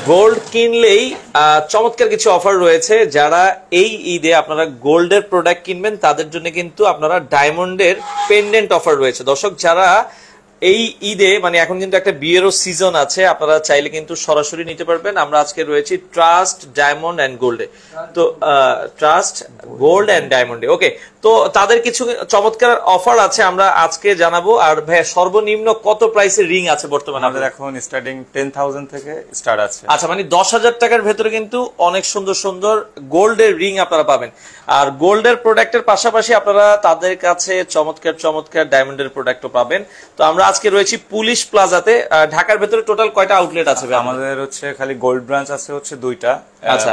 Gold কিনলেই চমৎকার কিছু অফার রয়েছে। যারা এই ঈদে আপনারা গোল্ডের প্রোডাক্ট কিনবেন তাদের জন্য কিন্তু আপনারা ডায়মন্ডের পেন্ডেন্ট অফার রয়েছে। দর্শক, যারা এই ঈদে মানে এখন কিন্তু একটা বিয়েরও সিজন আছে, আপনারা চাইলে কিন্তু সরাসরি নিতে পারবেন। আমরা আজকে রয়েছি ট্রাস্ট ডায়মন্ড এন্ড গোল্ডে, তো ট্রাস্ট গোল্ড এন্ড ডায়মন্ডে। ওকে, তো তাদের কিছু চমৎকার অফার আছে আমরা আজকে জানাবো। আর ভাই, সর্বনিম্ন কত প্রাইসের রিং আছে বর্তমানে? আমাদের এখন স্টার্টিং 10,000 থেকে স্টার্ট আছে। আচ্ছা, মানে 10,000 টাকার ভেতরে কিন্তু অনেক সুন্দর সুন্দর গোল্ডের রিং আপনারা পাবেন। আর গোল্ডের প্রোডাক্টের পাশাপাশি আপনারা তাদের কাছে চমৎকার চমৎকার ডায়মন্ডের প্রোডাক্টও পাবেন। তো আমরা আজকে রয়েছি পুলিশ প্লাজাতে। ঢাকার ভেতরে টোটাল কয়টা আউটলেট আছে? আমাদের হচ্ছে খালি গোল্ড ব্রাঞ্চ আছে হচ্ছে দুইটা,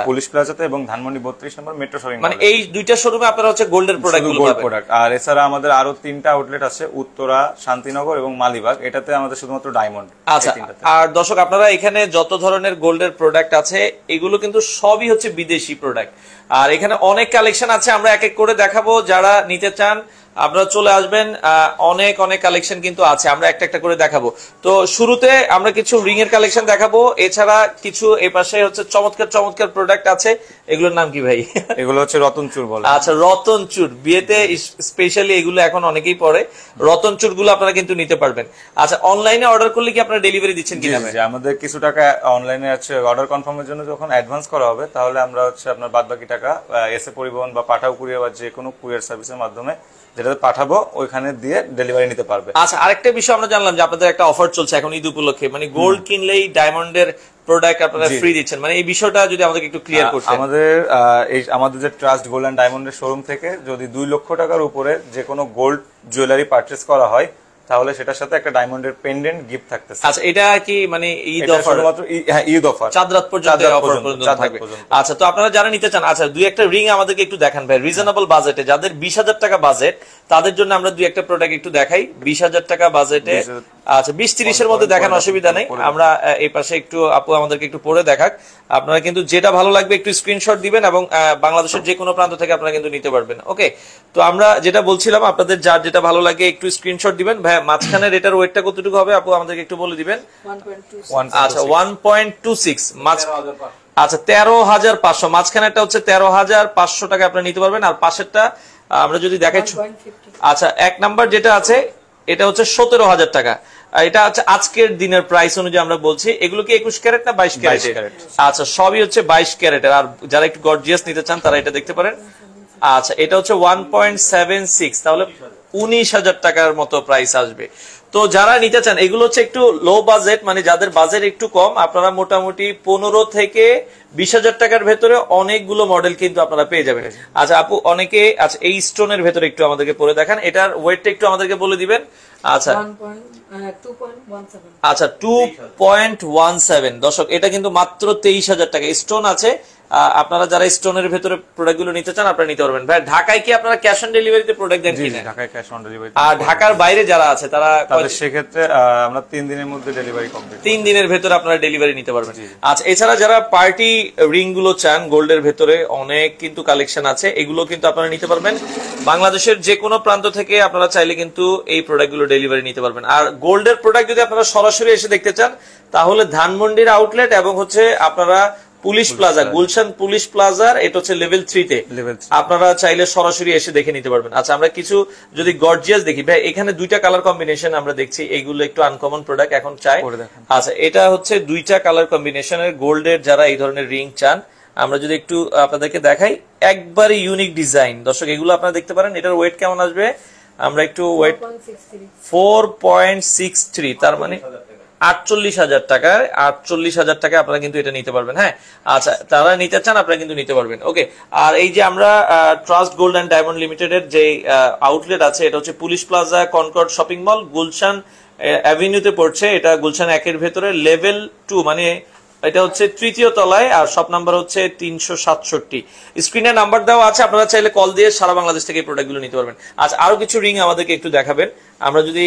পুলিশ প্লাজাতে এবং ধানমন্ডি 32 নম্বর মেট্রো শপিং। মানে এই দুইটা শোরুমে আপনারা হচ্ছে গোল্ডের প্রোডাক্ট গুলো পাবেন। আর এছাড়া আমাদের আরো 3টা আউটলেট আছে, উত্তরা, শান্তিনগর এবং মালিবাগ। এটাতে আমাদের শুধুমাত্র ডায়মন্ড। আচ্ছা, আর দর্শক, আপনারা এখানে যত ধরনের গোল্ডের প্রোডাক্ট আছে এগুলো কিন্তু সবই হচ্ছে বিদেশি প্রোডাক্ট। আর এখানে অনেক কালেকশন আছে, আমরা এক এক করে দেখাবো। যারা নিতে চান আপনারা চলে আসবেন, অনেক অনেক কালেকশন কিন্তু আছে, আমরা একটা একটা করে দেখাবো। তো শুরুতে আমরা কিছু রিং এর কালেকশন দেখাবো, এছাড়া কিছু এই পাশে হচ্ছে চমৎকার চমৎকার প্রোডাক্ট আছে। এগুলোর নাম কি ভাই? এগুলো হচ্ছে রতনচুর বলে। আচ্ছা, রতনচুর, বিয়েতে স্পেশালি এগুলো এখন অনেকেই পরে। রতনচুর গুলো আপনারা কিন্তু নিতে পারবেন। আচ্ছা, অনলাইনে অর্ডার করলে কি আপনারা ডেলিভারি দিচ্ছেন কিনা? আমাদের কিছু টাকা অনলাইনে আছে অর্ডার কনফার্মের জন্য, যখন অ্যাডভান্স করা হবে তাহলে আমরা হচ্ছে আপনার বাদ বাকি টাকা এসএ পরিবহন বা পাঠাও কুরিয়ার বা যে কোনো কুরিয়ার সার্ভিসের মাধ্যমে যেটাতে পাঠাবো ওইখানে দিয়ে ডেলিভারি নিতে পারবে। আচ্ছা, আরেকটা বিষয় আমরা জানলাম যে আপনাদের একটা অফার চলছে এখন ঈদ উপলক্ষে, মানে গোল্ড কিনলেই ডায়মন্ডের প্রোডাক্ট আপনারা ফ্রি দিচ্ছেন, মানে এই বিষয়টা যদি আমাদেরকে একটু ক্লিয়ার করতেন। আমাদের যে ট্রাস্ট গোল্ড এন্ড ডায়মন্ডের শোরুম থেকে যদি 2 লক্ষ টাকার উপরে যে কোনো গোল্ড জুয়েলারি পারচেজ করা হয় তাহলে সেটার সাথে একটা ডায়মন্ডের পেন্ডেন্ট গিফট থাকতেছে। আচ্ছা, এটা কি মানে ঈদ অফার? শুধুমাত্র ঈদ অফার, চাঁদ রাত পর্যন্ত অফার থাকবে। আচ্ছা, তো আপনারা যারা নিতে চান, আচ্ছা দুই একটা রিং আমাদেরকে একটু দেখান ভাই, রিজনেবল বাজেটে। যাদের 20,000 টাকা বাজেট তাদের জন্য আমরা দুই একটা প্রোডাক্ট একটু দেখাই 20,000 টাকা বাজেটে। আচ্ছা, 20-30 এর মধ্যে দেখানো অসুবিধা নেই। আমরা এই পাশে একটু আপু আমাদেরকে একটু পড়ে দেখাক। আপনারা কিন্তু যেটা ভালো লাগবে একটু স্ক্রিনশট দিবেন এবং বাংলাদেশের যে কোনো প্রান্ত থেকে আপনারা কিন্তু নিতে পারবেন। ওকে, তো আমরা যেটা বলছিলাম, আপনাদের যার যেটা ভালো লাগে একটু স্ক্রিনশট দিবেন। ভাই, মাঝখানের এটার ওয়েটটা কতটুকু হবে আপু আমাদেরকে একটু বলে দিবেন। 1.26। আচ্ছা, 1.26। আচ্ছা, 13,500। মাঝখানেরটা হচ্ছে 13,500 টাকা আপনারা নিতে পারবেন। আর পাশেরটা আমরা যদি দেখাই, আচ্ছা এক নাম্বার যেটা আছে এটা হচ্ছে 17,000 টাকা। এটা হচ্ছে আজকের দিনের প্রাইস অনুযায়ী আমরা বলছি। এগুলো কি 21 ক্যারেট না 22 ক্যারেট? আচ্ছা, সবই হচ্ছে 22 ক্যারেটের। আর যারা একটু গর্জিয়াস নিতে চান তারা এটা দেখতে পারেন। আচ্ছা, এটা হচ্ছে 1.76, তাহলে 19,000 টাকার মতো প্রাইস আসবে। তো যারা নিতে চান, এগুলো হচ্ছে একটু লো বাজেট, মানে যাদের বাজেট একটু কম, আপনারা মোটামুটি 15 থেকে 20,000 টাকার ভেতরে অনেকগুলো মডেল কিন্তু আপনারা পেয়ে যাবেন। আচ্ছা আপু, অনেকে আচ্ছা এই স্টোনের ভেতরে একটু আমাদেরকে পরে দেখান, এটার ওয়েটটা একটু আমাদেরকে বলে দিবেন। আচ্ছা, 2.17। আচ্ছা 2.17। দর্শক, এটা কিন্তু মাত্র 23,000 টাকা স্টোন আছে। আপনারা যারা স্টোনের ভেতরে প্রোডাক্ট গুলো নিতে চান আপনারা নিতে পারবেন। ভাই, ঢাকায় কি আপনারা ক্যাশ অন ডেলিভারিতে প্রোডাক্ট দেন কিনা? ঢাকায় ক্যাশ অন ডেলিভারি। আর ঢাকার বাইরে যারা আছে তারা সেক্ষেত্রে আমরা 3 দিনের মধ্যে ডেলিভারি কমপ্লিট, 3 দিনের ভেতরে আপনারা ডেলিভারি নিতে পারবেন। আচ্ছা, এছাড়া যারা পার্টি রিং গুলো চান গোল্ডের ভেতরে অনেক কিন্তু কালেকশন আছে, এগুলো কিন্তু আপনারা নিতে পারবেন। বাংলাদেশের যে কোনো প্রান্ত থেকে আপনারা চাইলে কিন্তু এই প্রোডাক্ট গুলো ডেলিভারি নিতে পারবেন। আর গোল্ডের প্রোডাক্ট যদি আপনারা সরাসরি এসে দেখতে চান তাহলে ধানমন্ডির আউটলেট এবং হচ্ছে আপনারা পুলিশ প্লাজা, গুলশান পুলিশ প্লাজার, এটা হচ্ছে লেভেল 3 তে আপনারা চাইলে সরাসরি এসে দেখে নিতে পারবেন। আচ্ছা, আমরা কিছু যদি গর্জিয়াস দেখি ভাই, এখানে দুইটা কালার কম্বিনেশন আমরা দেখছি, এইগুলো একটু আনকমন প্রোডাক্ট এখন চাই। আচ্ছা, এটা হচ্ছে দুইটা কালার কম্বিনেশনের গোল্ডের, যারা এই ধরনের রিং চান আমরা যদি একটু আপনাদেরকে দেখাই, একবারে ইউনিক ডিজাইন। দর্শক, এগুলো আপনারা দেখতে পারেন। এটার ওয়েট কেমন আসবে আমরা একটু ওয়েট 4.63, তার মানে 48,000 টাকায় 48,000 টাকা আপনারা কিন্তু এটা নিতে পারবেন। হ্যাঁ, আচ্ছা তারা নিতে চান আপনারা কিন্তু নিতে পারবেন। ওকে, আর এই যে আমরা ট্রাস্ট গোল্ড এন্ড ডায়মন্ড লিমিটেডের যে আউটলেট আছে এটা হচ্ছে police plaza concord shopping mall, Gulshan অ্যাভিনিউতে পড়ছে। এটা গুলশান 1 এর ভেতরে লেভেল 2, মানে এটা হচ্ছে 3য় তলায়, আর শপ নাম্বার হচ্ছে 367। স্ক্রিনে নাম্বার দেওয়া আছে, আপনারা চাইলে কল দিয়ে সারা বাংলাদেশ থেকে এই প্রোডাক্টগুলো নিতে পারবেন। আচ্ছা, আরো কিছু রিং আমাদেরকে একটু দেখাবেন। আমরা যদি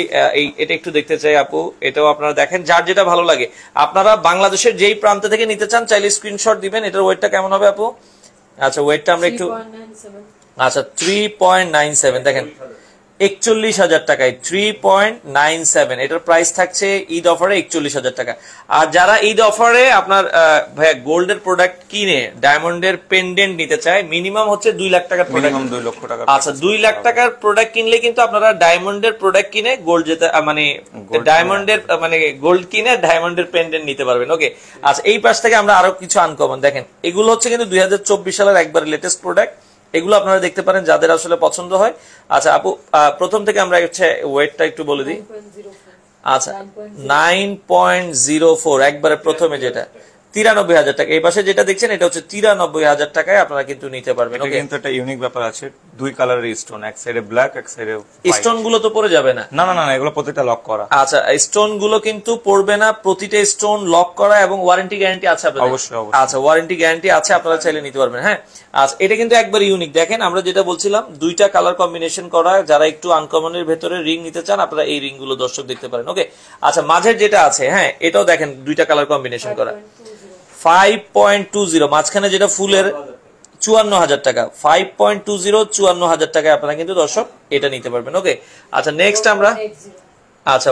এটা একটু দেখতে চাই আপু, এটাও আপনারা দেখেন, যার যেটা ভালো লাগে। আপনারা বাংলাদেশের যেই প্রান্ত থেকে নিতে চান চাইলে স্ক্রিনশট দিবেন। এটার ওয়েটটা কেমন হবে আপু? আচ্ছা, ওয়েটটা আমরা একটু, আচ্ছা 3.97 দেখেন, 41,000 টাকায় 3.97, এটার প্রাইস থাকছে ঈদ অফারে 41,000 টাকা। আর যারা ঈদ অফারে আপনার ভাইয়া গোল্ডের প্রোডাক্ট কিনে ডায়মন্ডের পেন্ডেন্ট নিতে চায়, মিনিমাম হচ্ছে 2 লাখ টাকার প্রোডাক্ট, মিনিমাম 2 লক্ষ টাকা। আচ্ছা 2 লাখ টাকার প্রোডাক্ট কিনলে কিন্তু আপনারা ডায়মন্ডের প্রোডাক্ট কিনে গোল্ড যেতে মানে ডায়মন্ডের মানে গোল্ড কিনে ডায়মন্ডের পেন্ডেন্ট নিতে পারবেন। ওকে, আচ্ছা এই পাশ থেকে আমরা আরো কিছু আনকমন দেখেন, এগুলো হচ্ছে কিন্তু 2024 সালের একবার লেটেস্ট প্রোডাক্ট, এগুলো আপনারা দেখতে পারেন যাদের আসলে পছন্দ হয়। আচ্ছা আপু প্রথম থেকে আমরা হচ্ছে ওয়েটটা একটু বলে দিই। 9.04 আচ্ছা 9.04 একবারে প্রথমে যেটা 93,000 টাকা, এই পাশে যেটা দেখছেন এটা হচ্ছে 93,000 টাকায় আপনারা কিন্তু নিতে পারবেন। এটা কিন্তু একটা ইউনিক ব্যাপার আছে, 2 কালারের স্টোন, এক সাইডে ব্ল্যাক এক সাইডে স্টোন গুলো তো পড়ে যাবে না? না না না, এগুলো প্রত্যেকটা লক করা। আচ্ছা স্টোন গুলো কিন্তু পড়বে না, প্রতিটা স্টোন লক করা এবং ওয়ারেন্টি গ্যারান্টি আছে আপনাদের? অবশ্যই অবশ্যই। আচ্ছা ওয়ারেন্টি গ্যারান্টি আছে, আপনারা চাইলে নিতে পারবেন। হ্যাঁ আচ্ছা এটা কিন্তু একবার ইউনিক, দেখেন আমরা যেটা বলছিলাম 2টা কালার কম্বিনেশন করা, যারা একটু আনকমনের ভেতরে রিং নিতে চান আপনারা এই রিং গুলো দর্শক দেখতে পারেন। ওকে আচ্ছা মাঝের যেটা আছে, হ্যাঁ এটাও দেখেন 2টা কালার কম্বিনেশন করা 5.20, মাঝখানে যেটা ফুলের 54,000 টাকা, 5.20 54,000 টাকায় আপনারা কিন্তু দর্শক এটা নিতে পারবেন। ওকে আচ্ছা নেক্সট আমরা 4.80 আচ্ছা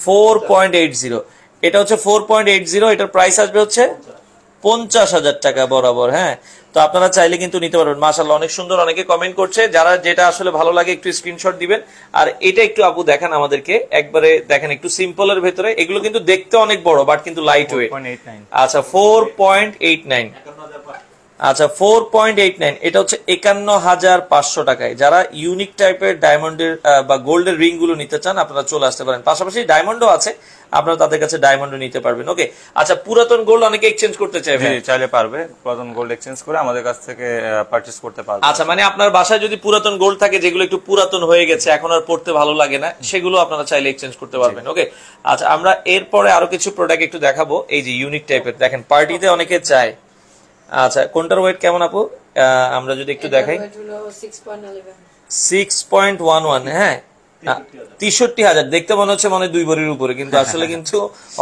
4.80, এটা হচ্ছে 4.80, এটার প্রাইস আসবে হচ্ছে 50,000 টাকা বরাবর। হ্যাঁ তো আপনারা চাইলে কিন্তু নিতে পারবেন। মাশাআল্লাহ অনেক সুন্দর, অনেকে কমেন্ট করছে, যারা যেটা আসলে ভালো লাগে একটু স্ক্রিনশট দিবেন। আর এটা একটু আপু দেখান আমাদেরকে, একবারে দেখেন একটু সিম্পলের ভেতরে, এগুলো কিন্তু দেখতে অনেক বড় বাট কিন্তু লাইট ওয়েট। 4.89। আচ্ছা 4.89, আচ্ছা 4.89, এটা হচ্ছে 51,500 টাকায়। যারা ইউনিক টাইপের ডায়মন্ডের বা গোল্ডের রিং গুলো নিতে চান আপনারা চলে আসতে পারেন, পাশাপাশি ডায়মন্ডও আছে, আপনারা তাদের কাছে ডায়মন্ডও নিতে পারবেন। ওকে আচ্ছা পুরাতন গোল্ড অনেকে এক্সচেঞ্জ করতে চাইবে, চাইলে পারবে পুরাতন গোল্ড এক্সচেঞ্জ করে আমাদের কাছ থেকে পারচেজ করতে পারবে। আচ্ছা মানে আপনার বাসায় যদি পুরাতন গোল্ড থাকে যেগুলো একটু পুরাতন হয়ে গেছে এখন আর পড়তে ভালো লাগে না, সেগুলো আপনারা চাইলে এক্সচেঞ্জ করতে পারবেন। ওকে আচ্ছা আমরা এরপরে আরো কিছু প্রোডাক্ট একটু দেখাবো, এই যে ইউনিক টাইপের দেখেন পার্টিতে অনেকে চায়। আচ্ছা কোনটার ওয়েট কেমন আপু আমরা যদি একটু দেখাই? 6.11, হ্যাঁ 63,000, দেখতে মনে হচ্ছে মানে 2 ভরির উপরে, কিন্তু আসলে কিন্তু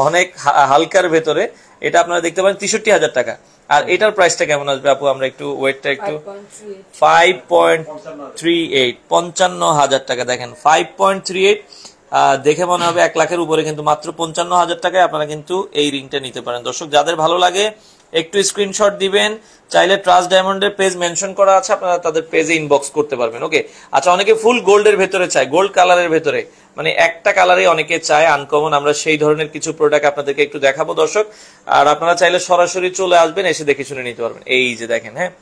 অনেক হালকার ভেতরে। এটা আপনারা দেখতে পারেন 63,000 টাকা। আর এটার প্রাইসটা কেমন আসবে আপু আমরা একটু ওয়েটটা একটু 5.38, 55,000 টাকা। দেখেন 5.38 দেখে মনে হবে 1 লাখের উপরে, কিন্তু মাত্র 55,000 টাকায় আপনারা কিন্তু এই রিংটা নিতে পারেন। দর্শক যাদের ভালো লাগে একটু স্ক্রিনশট দিবেন, চাইলে ট্রাস্ট ডায়মন্ডের পেজ মেনশন করা আছে, আপনারা তাদের পেজে ইনবক্স করতে পারবেন। ওকে আচ্ছা অনেকে ফুল গোল্ডের ভেতরে চায়, গোল্ড কালারের ভেতরে, মানে একটা কালারে অনেকে চায় আনকমন, আমরা সেই ধরনের কিছু প্রোডাক্ট আপনাদেরকে একটু দেখাবো দর্শক। আর আপনারা চাইলে সরাসরি চলে আসবেন, এসে দেখে শুনে নিতে পারবেন। এই যে দেখেন, হ্যাঁ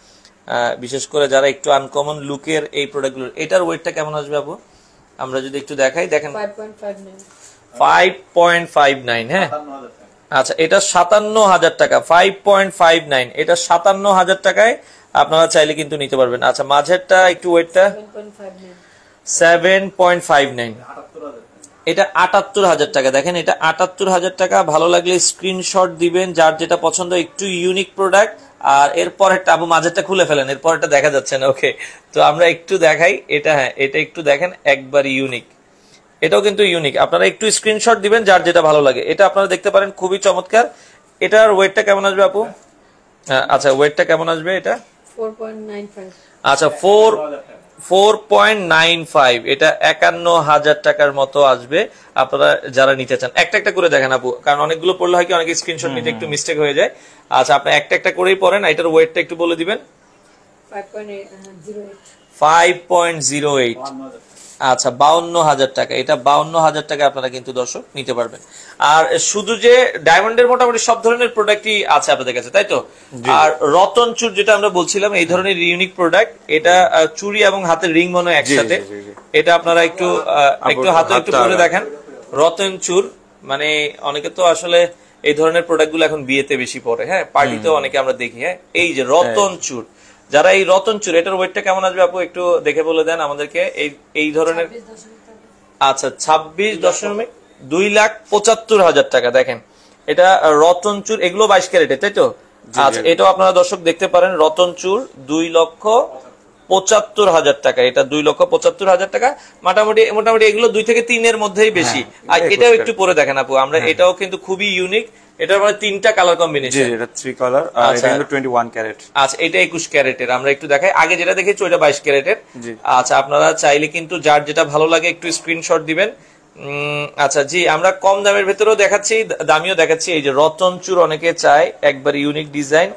বিশেষ করে যারা একটু আনকমন লুকের এই প্রোডাক্টগুলো, এটার ওয়েটটা কেমন আসবে আপু আমরা যদি একটু দেখাই? দেখেন 5.59, হ্যাঁ আচ্ছা এটা 57,000 টাকা, 5.59, এটা 57,000 টাকায় আপনারা চাইলে কিন্তু নিতে পারবেন। আচ্ছা মাঝেরটা একটু ওয়েটটা 7.59, এটা 78,000 টাকা। দেখেন এটা 78,000 টাকা, ভালো লাগলে স্ক্রিনশট দিবেন, যার যেটা পছন্দ, একটু ইউনিক প্রোডাক্ট। আর এরপর একটা আপু মাঝেরটা খুলে ফেলেন, এরপর এটা দেখা যাচ্ছে না। ওকে তো আমরা একটু দেখাই এটা, হ্যাঁ এটা একটু দেখেন একবার ইউনিক, এটাও কিন্তু ইউনিক, আপনারা একটু স্ক্রিনশট দিবেন যার যেটা ভালো লাগে। এটা আপনারা দেখতে পারেন খুবই চমৎকার। এটার ওয়েটটা কেমন আসবে আপু? আচ্ছা ওয়েটটা কেমন আসবে এটা? 4.95, আচ্ছা 4.95, এটা 51,000 টাকার মতো আসবে। আপনারা যারা নিতে চান একটা একটা করে দেখেন আপু, কারণ অনেকগুলো পড়লে হয় কি অনেকে স্ক্রিনশট নিতে একটু মিস্টেক হয়ে যায়। আচ্ছা আপনি একটা একটা করেই পড়েন, এটার ওয়েটটা একটু বলে দিবেন। 5.08, আচ্ছা 52,000 টাকা, এটা 52,000 টাকা আপনারা কিন্তু দর্শক নিতে পারবেন। আর শুধু যে ডায়মন্ডের মোটামুটি সব ধরনের প্রোডাক্টই আছে আপনাদের কাছে, তাই তো? আর রতন চুর যেটা আমরা বলছিলাম এই ধরনের ইউনিক প্রোডাক্ট, এটা চুড়ি এবং হাতের রিং মনে একসাথে, এটা আপনারা একটু হাতে একটু পরে দেখেন। রতন চুর মানে অনেকে তো আসলে এই ধরনের প্রোডাক্ট গুলো এখন বিয়েতে বেশি পরে, হ্যাঁ পার্টিতেও অনেকে আমরা দেখি। হ্যাঁ এই যে রতন চুর, যারা এই রতন চুর, এটার ওয়েটটা কেমন আসবে আপু একটু দেখে বলে দেন আমাদেরকে এই ধরনের? আচ্ছা 26.2,75,000 টাকা। দেখেন এটা রতন চুর, এগুলো 22 ক্যারেটের, তাই তো? আচ্ছা এটাও আপনারা দর্শক দেখতে পারেন, রতন চুর 2,75,000 টাকা, এটা 2,75,000 টাকা। মোটামুটি এগুলো 2 থেকে 3 এর মধ্যেই বেশি। আর এটাও একটু পরে দেখেন আপু আমরা, এটাও কিন্তু খুবই ইউনিক, এটার মানে 3টা কালার জি কম্বিনেশন। এটা 3 কালার আর আচ্ছা। এটা কিন্তু 21 ক্যারেট। আচ্ছা এটা 21 ক্যারেটের, আমরা একটু দেখাই। আগে যেটা দেখেছি ওটা 22 ক্যারেটের। জি। আচ্ছা আপনারা চাইলে কিন্তু যার যেটা ভালো লাগে একটু স্ক্রিনশট দিবেন। আচ্ছা জি, আমরা কম দামের ভেতরেও দেখাচ্ছি, দামিও দেখাচ্ছি। এই যে রতন চুর অনেকে চায়, একবার ইউনিক ডিজাইন।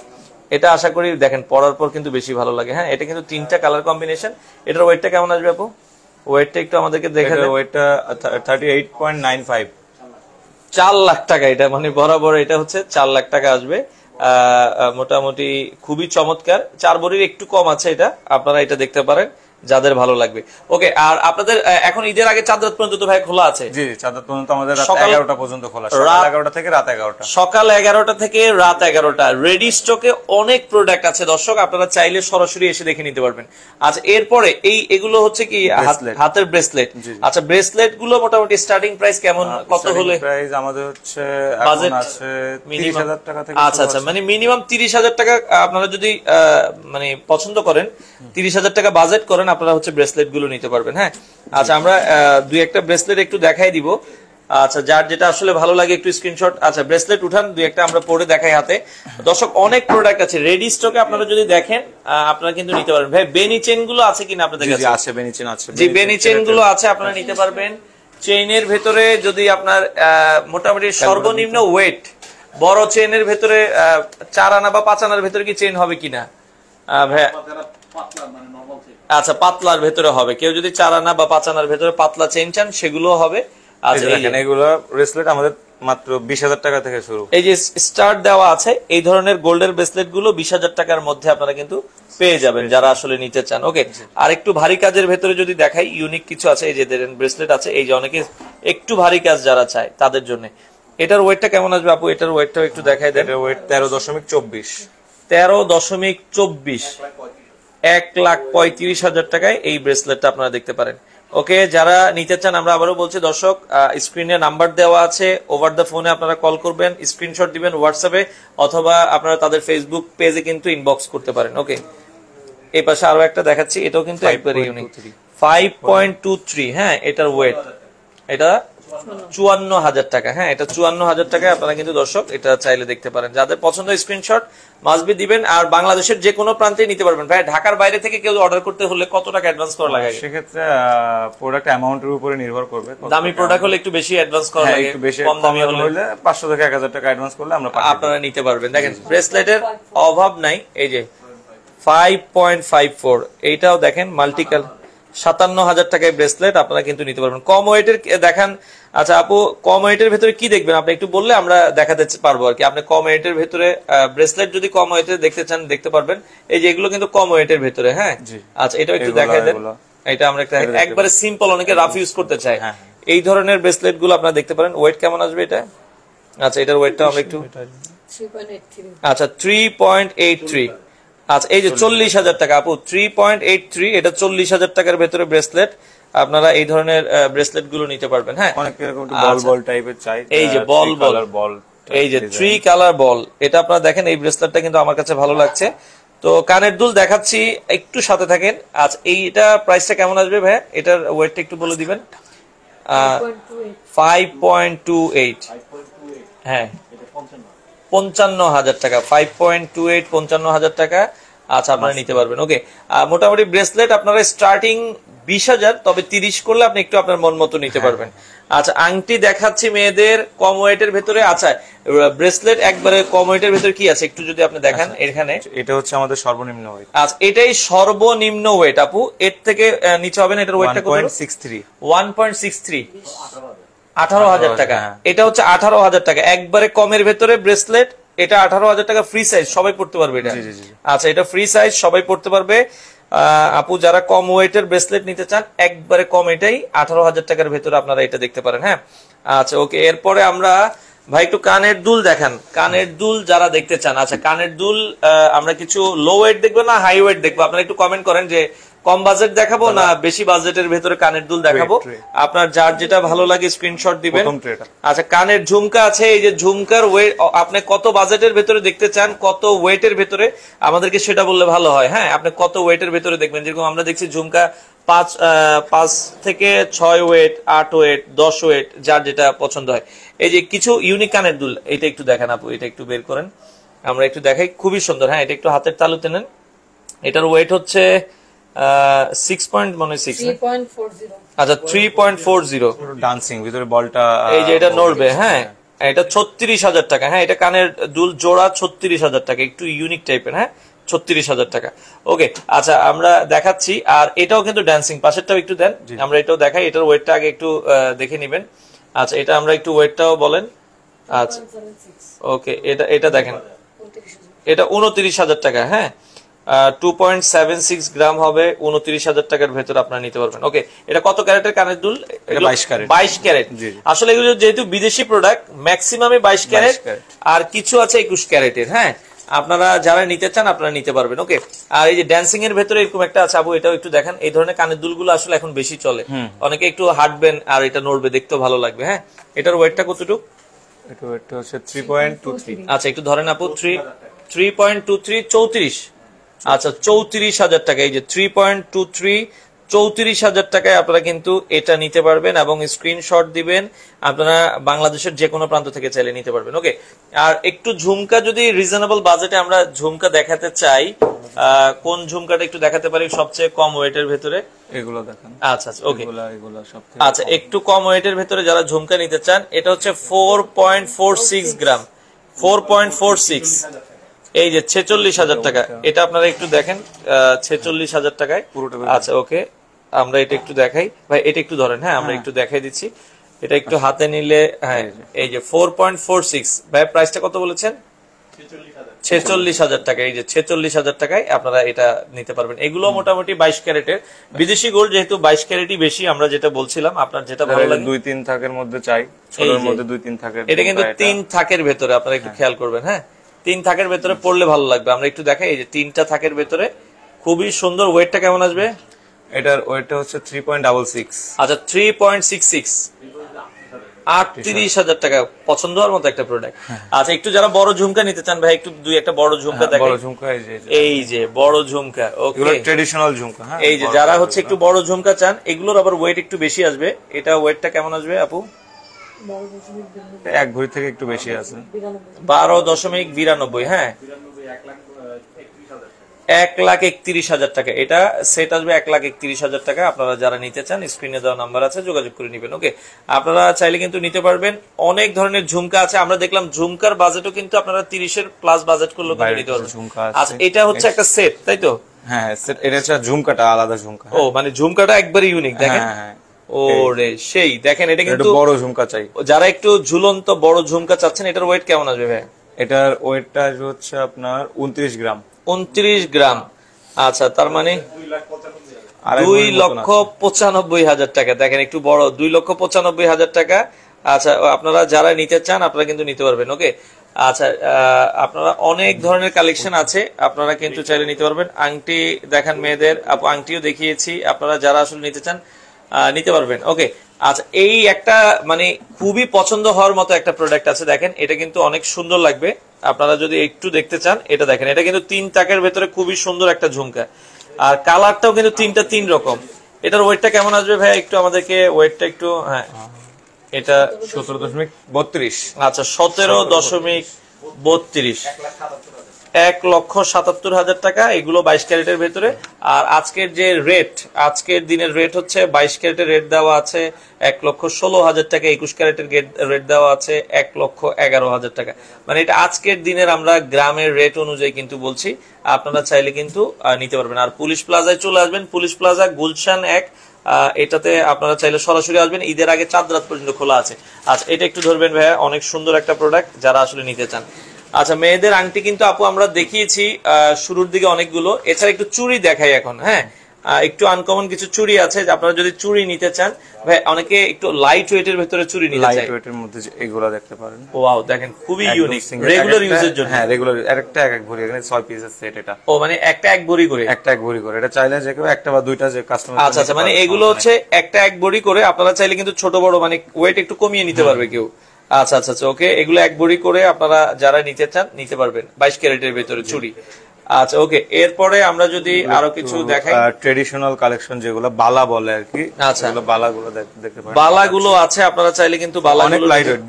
এটা আশা করি দেখেন পরার পর কিন্তু বেশি ভালো লাগে। হ্যাঁ এটা কিন্তু 3টা কালার কম্বিনেশন। এটার ওয়েটটা কেমন আসবে আপু? ওয়েটটা একটু আমাদেরকে দেখে দেন। ওয়েটটা 38.95। 4 লাখ টাকা এটা, মানে বরাবর এটা হচ্ছে 4 লাখ টাকা আসবে। মোটামুটি খুবই চমৎকার। 4 ভরির একটু কম আছে এটা, আপনারা এটা দেখতে পারেন যাদের ভালো লাগবে। ওকে, আর আপনাদের এখন ঈদের আগে চাঁদ রাত পর্যন্ত তো ভাই খোলা আছে? জি চাঁদ রাত পর্যন্ত আমাদের রাত সকাল 11টা পর্যন্ত খোলা, সকাল 11টা থেকে রাত 11টা। সকাল 11টা থেকে রাত 11টা। রেডি স্টকে অনেক প্রোডাক্ট আছে দর্শক, আপনারা চাইলে সরাসরি এসে দেখে নিতে পারবেন। আচ্ছা এরপরে এগুলো হচ্ছে কি হাতের ব্রেসলেট। আচ্ছা ব্রেসলেট গুলো মোটামুটি স্টার্টিং প্রাইস কেমন, কত হলে? প্রাইস আমাদের হচ্ছে বাজেট এখন আছে 30,000 টাকা থেকে। আচ্ছা আচ্ছা, মানে মিনিমাম 30,000 টাকা আপনারা যদি মানে পছন্দ করেন, 30,000 টাকা বাজেট করেন, আপনারা হচ্ছে ব্রেসলেট গুলো নিতে পারবেন। হ্যাঁ আচ্ছা আমরা দুই একটা ব্রেসলেট একটু দেখাই দিব। আচ্ছা যার যেটা আসলে ভালো লাগে একটু স্ক্রিনশট। আচ্ছা ব্রেসলেট উঠান, দুই একটা আমরা পরে দেখাই হাতে। দর্শক অনেক প্রোডাক্ট আছে রেডি স্টকে, আপনারা যদি দেখেন আপনারা কিন্তু নিতে পারবেন। ভাই বেনি চেন গুলো আছে কিনা আপনাদের কাছে? আছে বেনি চেন আছে। জি বেনি চেন গুলো আছে, আপনারা নিতে পারবেন। চেইনের ভেতরে যদি আপনার মোটামুটি সর্বনিম্ন ওয়েট, বড় চেইনের ভেতরে 4 আনা বা 5 আনার ভেতরে কি চেইন হবে কিনা ভাই? আচ্ছা পাতলার ভেতরে হবে, কেউ যদি 4 আনা বা 5 আনার ভেতরে পাতলা চেইন চান সেগুলো হবে। আচ্ছা দেখেন এগুলো ব্রেসলেট আমাদের মাত্র 20,000 টাকা থেকে শুরু। এই যে স্টার্ট দেওয়া আছে, এই ধরনের গোল্ডের ব্রেসলেট গুলো 20,000 টাকার মধ্যে আপনারা কিন্তু পেয়ে যাবেন যারা আসলে নিতে চান। ওকে, আর একটু ভারী কাজের ভেতরে যদি দেখাই, ইউনিক কিছু আছে। এই যে দেখেন ব্রেসলেট আছে, এই যে অনেকে একটু ভারী কাজ যারা চায় তাদের জন্য। এটার ওয়েটটা কেমন আসবে আপু? এটার ওয়েটটাও একটু দেখাই দেন। এটার ওয়েট 13.24। 13.24, 1,35,000 টাকায় এই ব্রেসলেটটা আপনারা দেখতে পারেন। ওকে, যারা নিতে চান, আমরা আবারও বলছি দর্শক, স্ক্রিনে নাম্বার দেওয়া আছে, ওভার দ্য ফোনে আপনারা কল করবেন, স্ক্রিনশট দিবেন হোয়াটসঅ্যাপে, অথবা আপনারা তাদের ফেসবুক পেজে কিন্তু ইনবক্স করতে পারেন। ওকে, এই পাশে আরো একটা দেখাচ্ছি, এটাও কিন্তু একবারে ইউনিক। 5.23, হ্যাঁ এটার ওয়েট, এটা 54,000 টাকা। হ্যাঁ এটা 54,000 টাকায় আপনারা কিন্তু দর্শক এটা চাইলে দেখতে পারেন। যাদের পছন্দ স্ক্রিনশট মাসবি দিবেন, আর বাংলাদেশের যে কোনো প্রান্তে নিতে পারবেন। ভাই ঢাকার বাইরে থেকে কেউ অর্ডার করতে হলে কত টাকা অ্যাডভান্স করা লাগে? সেক্ষেত্রে প্রোডাক্ট অ্যামাউন্টের উপরে নির্ভর করবে। দামি প্রোডাক্ট হলে একটু বেশি অ্যাডভান্স করা লাগে, একটু বেশি কম দামি হলে 500 থেকে 1,000 টাকা অ্যাডভান্স করলে আমরা আপনারা নিতে পারবেন। দেখেন ব্রেসলেটের অভাব নাই। এই যে 5.54, এইটাও দেখেন মাল্টিকাল, 57,000 টাকায় ব্রেসলেট আপনারা কিন্তু নিতে পারবেন। কম ওয়েটের দেখান। আচ্ছা আপু কম ওয়েটের ভেতরে কি দেখবেন আপনি একটু বললে আমরা দেখাতে পারবো আর কি। আপনি কম ওয়েটের ভেতরে ব্রেসলেট যদি কম ওয়েটের দেখতে চান দেখতে পারবেন। এই যে এগুলো কিন্তু কম ওয়েটের ভেতরে। হ্যাঁ আচ্ছা এটাও একটু দেখাই দেন। এটা আমরা একবারে সিম্পল, অনেকে রাফ ইউজ করতে চায়, এই ধরনের ব্রেসলেট গুলো আপনারা দেখতে পারেন। ওয়েট কেমন আসবে এটা? আচ্ছা এটার ওয়েটটা আমরা একটু, 3.83 আচ্ছা 3.83। আচ্ছা এই যে 40,000 টাকা আপু, 3.83, এটা 40,000 টাকার ভেতরে ব্রেসলেট। আপনারা এই ধরনের ব্রেসলেট গুলো নিতে পারবেন। হ্যাঁ অনেক এরকম বল বল টাইপের চাই, এই যে বল বল, এই যে 3 কালার বল, এটা আপনারা দেখেন। এই ব্রেসলেটটা কিন্তু আমার কাছে ভালো লাগছে। তো কানের দুল দেখাচ্ছি, একটু সাথে থাকেন। আচ্ছা এইটা প্রাইসটা কেমন আসবে ভাই? এটার ওয়েটটা একটু বলে দিবেন। 5.28, হ্যাঁ 55,000 টাকা। 5.28, 55,000 টাকা। আচ্ছা আপনারা নিতে পারবেন। ওকে, মোটামুটি ব্রেসলেট আপনারা স্টার্টিং 20,000, তবে 30 করলে আপনি একটু আপনার মন মতো নিতে পারবেন। আচ্ছা আংটি দেখাচ্ছি মেয়েদের কম ওয়েটের ভেতরে। আচ্ছা ব্রেসলেট একবারে কম ওয়েটের ভেতরে কি আছে একটু যদি আপনি দেখান। এখানে এটা হচ্ছে আমাদের সর্বনিম্ন ওয়েট। আচ্ছা এটাই সর্বনিম্ন ওয়েট আপু, এর থেকে নিচে হবে না। এটার ওয়েটটা কত? 1.63। 1.63, 18,000 টাকা। এটা হচ্ছে 18,000 টাকা একবারে কমের ভেতরে ব্রেসলেট। এটা 18,000 টাকা, ফ্রি সাইজ, সবাই পড়তে পারবে এটা। আচ্ছা এটা ফ্রি সাইজ, সবাই পড়তে পারবে। আপু যারা কম ওয়েটের ব্রেসলেট নিতে চান একবারে কম, এটাই 18,000 টাকার ভেতরে আপনারা এটা দেখতে পারেন। হ্যাঁ আচ্ছা ওকে, এরপরে আমরা ভাই একটু কানের দুল দেখান। কানের দুল যারা দেখতে চান, আচ্ছা কানের দুল আমরা কিছু লো ওয়েট দেখবো না হাই ওয়েট দেখবো? আপনারা একটু কমেন্ট করেন যে কম বাজেট দেখাবো না বেশি বাজেটের ভেতরে কানের দুল দেখাবো। আপনার যার যেটা ভালো লাগে স্ক্রিনশট দিবেন। আচ্ছা কানের ঝুমকা আছে, এই যে ঝুমকার ওয়েট আপনি কত বাজেটের ভেতরে দেখতে চান, কত ওয়েটের ভেতরে আমাদেরকে সেটা বললে ভালো হয়। হ্যাঁ আপনি কত ওয়েটের ভেতরে দেখবেন, যেরকম আমরা দেখছি ঝুমকা 5 থেকে 6 ওয়েট, 8 ওয়েট, 10 ওয়েট, যার যেটা পছন্দ হয়। এই যে কিছু ইউনিক কানের দুল, এটা একটু দেখেন আপু, এটা একটু বের করেন, আমরা একটু দেখাই, খুবই সুন্দর। হ্যাঁ, এটা একটু হাতের তালুতে নেন। এটার ওয়েট হচ্ছে 6.6, আচ্ছা 3.40। ডান্সিং ভিতরে বলটা এই যে এটা নড়বে, হ্যাঁ, এটা 36,000 টাকা। হ্যাঁ, এটা কানের দুল জোড়া 36,000 টাকা, একটু ইউনিক টাইপের। হ্যাঁ, 36,000 টাকা। ওকে, আচ্ছা আমরা দেখাচ্ছি। আর এটাও কিন্তু ড্যান্সিং, পাশেরটাও একটু দেন, আমরা এটাও দেখাই। এটার ওয়েটটা আগে একটু দেখে নিবেন। আচ্ছা, এটা আমরা একটু ওয়েটটাও বলেন। আচ্ছা, ওকে, এটা দেখেন, এটা 29,000 টাকা। হ্যাঁ, 2.76 গ্রাম হবে, 29,000 টাকার ভেতর আপনারা নিতে পারবেন। ওকে, এটা কত ক্যারেটের কানের দুল? 22 ক্যারেট। আসলে এগুলো যেহেতু বিদেশি প্রোডাক্ট, ম্যাক্সিমামে 22 ক্যারেট, আর কিছু আছে 21 ক্যারেটের। হ্যাঁ, আপনারা যারা নিতে চান আপনারা নিতে পারবেন। ওকে, আর এই যে ড্যান্সিং এর ভেতরে এরকম একটা আছে আপু, এটাও একটু দেখেন। এই ধরনের কানের দুলগুলো আসলে এখন বেশি চলে, অনেকে একটু হাঁটবেন আর এটা নড়বে, দেখতেও ভালো লাগবে। হ্যাঁ, এটার ওয়েটটা কতটুকু? এটা ওয়েটটা হচ্ছে 3.23। আচ্ছা, একটু ধরেন আপু, 3.23, 34। আচ্ছা, 34,000 টাকা। এই যে 3.23, 34,000 টাকায় আপনারা কিন্তু এটা নিতে পারবেন, এবং স্ক্রিনশট দিবেন। আপনারা বাংলাদেশের যে কোনো প্রান্ত থেকে চাইলে নিতে পারবেন। ওকে, আর একটু ঝুমকা, যদি রিজনেবল বাজেটে আমরা ঝুমকা দেখাতে চাই, কোন ঝুমকাটা একটু দেখাতে পারি সবচেয়ে কম ওয়েটের ভেতরে? এগুলো দেখেন। আচ্ছা আচ্ছা, ওকে, এগুলো সবথেকে আচ্ছা একটু কম ওয়েটের ভেতরে যারা ঝুমকা নিতে চান, এটা হচ্ছে 4.46 গ্রাম, 4.46। এই যে 46,000 টাকা, এটা আপনারা একটু দেখেন, 46,000 টাকায়। আচ্ছা, ওকে, আমরা এটা একটু দেখাই ভাই, এটা একটু ধরেন। হ্যাঁ, আমরা একটু দেখাই দিচ্ছি, এটা একটু হাতে নিলে। হ্যাঁ, এই যে 4.46। ভাই প্রাইসটা কত বলেছেন? 46,000 টাকা। এই যে 46,000 টাকায় আপনারা এটা নিতে পারবেন। এগুলো মোটামুটি 22 ক্যারেটের বিদেশি গোল্ড, যেহেতু 22 ক্যারেটই বেশি, আমরা যেটা বলছিলাম, আপনার যেটা ভালো লাগে 2-3 থাকের মধ্যে চাই, ছোটর মধ্যে 2-3 থাকের। এটা কিন্তু 3 থাকের ভেতরে, আপনারা একটু খেয়াল করবেন। হ্যাঁ, 3 থাকের ভেতরে পড়লে ভালো লাগবে। আমরা একটু দেখাই, এই যে 3টা থাকের ভেতরে, খুবই সুন্দর। ওয়েটটা কেমন আসবে? এটার ওয়েটটা হচ্ছে 3.66। আচ্ছা, 3.66, 38,000 টাকা। পছন্দ হওয়ার মতো একটা প্রোডাক্ট। আচ্ছা, একটু যারা বড় ঝুমকা নিতে চান ভাই, একটু দুই একটা বড় ঝুমকা দেখেন। বড় ঝুমকা, এই যে বড় ঝুমকা। ওকে, এগুলো ট্র্যাডিশনাল ঝুমকা। হ্যাঁ, এই যে যারা হচ্ছে একটু বড় ঝুমকা চান, এগুলোর আবার ওয়েট একটু বেশি আসবে। এটা ওয়েটটা কেমন আসবে আপু? 1 ভরি থেকে একটু বেশি আছে, 12.92। হ্যাঁ, 1,31,000 টাকা। এটা সেট আসবে 1,31,000 টাকা। আপনারা যারা নিতে চান, স্ক্রিনে দেওয়া নাম্বার আছে, যোগাযোগ করে নিবেন। ওকে, আপনারা চাইলে কিন্তু নিতে পারবেন। অনেক ধরনের ঝুমকা আছে, আমরা দেখলাম ঝুমকার বাজেটও কিন্তু আপনারা 30-এর প্লাস বাজেট করলেও কিন্তু নিতে পারবেন। আচ্ছা, এটা হচ্ছে একটা সেট, তাই তো? হ্যাঁ, এটা হচ্ছে ঝুমকাটা আলাদা ঝুমকা। ও, মানে ঝুমকাটা একবারে ইউনিক, দেখেন। ওরে সেই, দেখেন, এটা কিন্তু বড় ঝুমকা চাই, যারা একটু ঝুলন্ত বড় ঝুমকা চাচ্ছেন। এটার ওয়েট কেমন আসবে ভাই? এটার ওয়েটটা হচ্ছে আপনার 29 গ্রাম। 29 গ্রাম। আচ্ছা, তার মানে 2,95,000 টাকা। দেখেন, একটু বড়, 2,95,000 টাকা। আচ্ছা, আপনারা যারা নিতে চান আপনারা কিন্তু নিতে পারবেন। ওকে, আচ্ছা, আপনারা অনেক ধরনের কালেকশন আছে, আপনারা কিন্তু চাইলে নিতে পারবেন। আংটি দেখান মেয়েদের, আপু আংটিও দেখিয়েছি, আপনারা যারা আসলে নিতে চান নিতে পারবেন। ওকে, আচ্ছা, এই একটা মানে খুবই পছন্দ হওয়ার মতো একটা প্রোডাক্ট আছে, দেখেন, এটা কিন্তু অনেক সুন্দর লাগবে। আপনারা যদি একটু দেখতে চান, এটা দেখেন, এটা কিন্তু 3 তাকের ভেতরে খুবই সুন্দর একটা ঝুমকা, আর কালারটাও কিন্তু 3টা 3 রকম। এটার ওয়েটটা কেমন আসবে ভাই? একটু আমাদেরকে ওয়েটটা একটু। হ্যাঁ, এটা 17.32। আচ্ছা, 17.32, 1,77,000 টাকা। এগুলো 22 ক্যারেটের ভেতরে। আর আজকের যে রেট, আজকের দিনের রেট হচ্ছে 22 ক্যারেটের রেট দেওয়া আছে 1,16,000 টাকা, 21 ক্যারেটের রেট দেওয়া আছে 1,11,000 টাকা। মানে এটা আজকের দিনের আমরা গ্রামের রেট অনুযায়ী কিন্তু বলছি, আপনারা চাইলে কিন্তু নিতে পারবেন। আর পুলিশ প্লাজায় চলে আসবেন, পুলিশ প্লাজা গুলশান 1, এটাতে আপনারা চাইলে সরাসরি আসবেন। ঈদের আগে 4 রাত পর্যন্ত খোলা আছে। আচ্ছা, এটা একটু ধরবেন ভাইয়া, অনেক সুন্দর একটা প্রোডাক্ট, যারা আসলে নিতে চান। আচ্ছা, মেয়েদের আংটি কিন্তু আপু আমরা দেখিয়েছি শুরুর দিকে অনেকগুলো। এছাড়া একটু চুড়ি দেখাই এখন। হ্যাঁ, একটু আনকমন কিছু চুড়ি আছে, আপনারা যদি চুড়ি নিতে চান ভাই, অনেকে একটু লাইট ওয়েটের ভেতরে চুড়ি নিতে চায়, লাইট ওয়েটের মধ্যে এগুলো দেখতে পারেন। ওয়াও, দেখেন, খুবই ইউনিক, রেগুলার ইউজের জন্য। হ্যাঁ, রেগুলার, একটা 1 ভরি, এখানে 6 পিসের সেট। এটা ও, মানে একটা 1 ভরি করে, একটা 1 ভরি করে। এটা চাইলে যে কেউ একটা বা দুইটা যে কাস্টমার। আচ্ছা আচ্ছা, মানে এগুলো হচ্ছে একটা 1 ভরি করে। আপনারা চাইলে কিন্তু ছোট বড় মানে ওয়েট একটু কমিয়ে নিতে পারবে কেউ। আচ্ছা আচ্ছা আচ্ছা, ওকে, এগুলো 1 ভরি করে আপনারা যারা নিতে চান নিতে পারবেন। 22 ক্যারেটের ভেতরে চুড়ি। আচ্ছা ওকে, এরপরে আমরা যদি আরো কিছু দেখাই, ট্রেডিশনাল কালেকশন যেগুলো বালা বলে আর কি, আচ্ছা। সেগুলো বালাগুলো দেখতে পারেন। বালাগুলো আছে, আপনারা চাইলে কিন্তু অনেক বালাগুলো লাইট ওয়েট,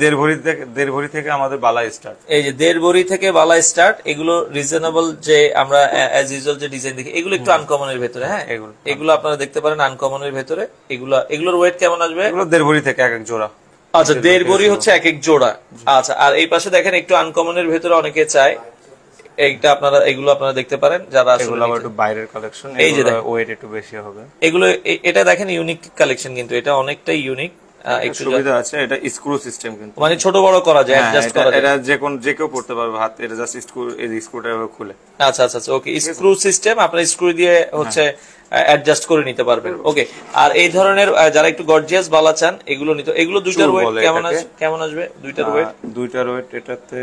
দেড় ভরি থেকে আমাদের বালা স্টার্ট। এই যে 1.5 ভরি থেকে বালা স্টার্ট, এগুলো রিজনেবল, যে আমরা অ্যাজ ইউজুয়াল যে ডিজাইন দেখি এগুলো একটু আনকমনের ভেতরে, হ্যাঁ এগুলো আপনারা দেখতে পারেন আনকমনের ভেতরে। এগুলোর ওয়েট কেমন আসবে? এগুলো দেড় ভরি থেকে এক এক জোড়া। আচ্ছা 1.5 ভরি হচ্ছে এক এক জোড়া। আচ্ছা, আর এই পাশে দেখেন একটু আনকমনের ভেতরে অনেকে চায়, এইটা আপনারা এগুলো আপনারা দেখতে পারেন যারা আসলে এগুলো আবার একটু বাইরের কালেকশন, এই যে এগুলো ওয়েট একটু বেশি হবে। এগুলো এটা দেখেন ইউনিক কালেকশন, কিন্তু এটা অনেকটাই ইউনিক। একটু সুবিধা আছে, এটা স্ক্রু সিস্টেম, কিন্তু মানে ছোট বড় করা যায়, অ্যাডজাস্ট করা যায়। এটা যে কেউ পড়তে পারবে হাত, এটা জাস্ট স্ক্রু, এই স্ক্রুটা এভাবে খুলে। আচ্ছা আচ্ছা আচ্ছা ওকে, স্ক্রু সিস্টেম, আপনারা স্ক্রু দিয়ে হচ্ছে অ্যাডজাস্ট করে নিতে পারবেন। ওকে, আর এই ধরনের যারা একটু গর্জিয়াস বালা চান এগুলো নিতে, এগুলো দুইটার ওয়েট কেমন আসবে? দুইটার ওয়েট এটাতে